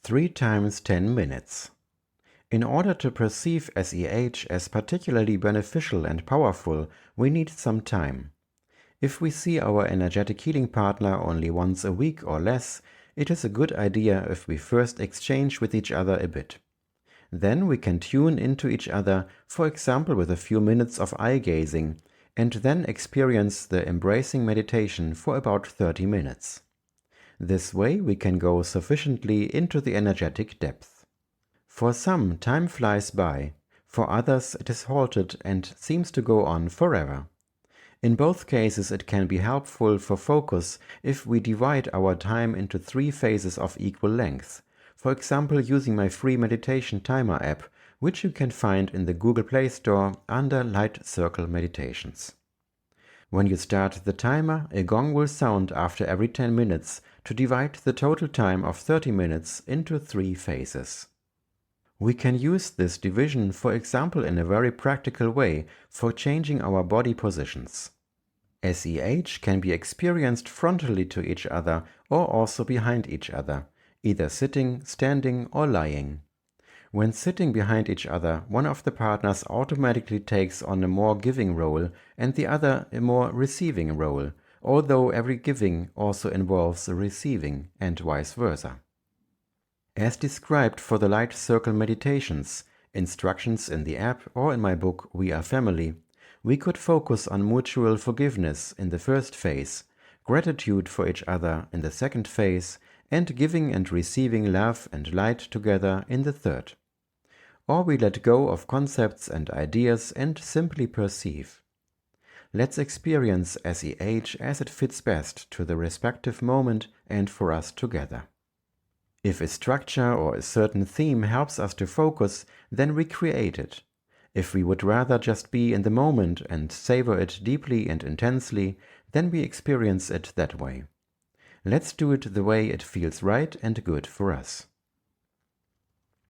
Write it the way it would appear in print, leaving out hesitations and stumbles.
3 times 10 minutes. In order to perceive SEH as particularly beneficial and powerful, we need some time. If we see our energetic healing partner only once a week or less, it is a good idea if we first exchange with each other a bit. Then we can tune into each other, for example with a few minutes of eye gazing, and then experience the embracing meditation for about 30 minutes. This way we can go sufficiently into the energetic depth. For some, time flies by. For others, it is halted and seems to go on forever. In both cases, it can be helpful for focus if we divide our time into 3 phases of equal length, for example using my free meditation timer app, which you can find in the Google Play Store under Light Circle Meditations. When you start the timer, a gong will sound after every 10 minutes to divide the total time of 30 minutes into 3 phases. We can use this division, for example, in a very practical way for changing our body positions. SEH can be experienced frontally to each other or also behind each other, either sitting, standing or lying. When sitting behind each other, one of the partners automatically takes on a more giving role and the other a more receiving role, although every giving also involves a receiving and vice versa. As described for the Light Circle Meditations, instructions in the app or in my book We Are Family, we could focus on mutual forgiveness in the first phase, gratitude for each other in the second phase, and giving and receiving love and light together in the third. Or we let go of concepts and ideas and simply perceive. Let's experience SEH as it fits best to the respective moment and for us together. If a structure or a certain theme helps us to focus, then we create it. If we would rather just be in the moment and savor it deeply and intensely, then we experience it that way. Let's do it the way it feels right and good for us.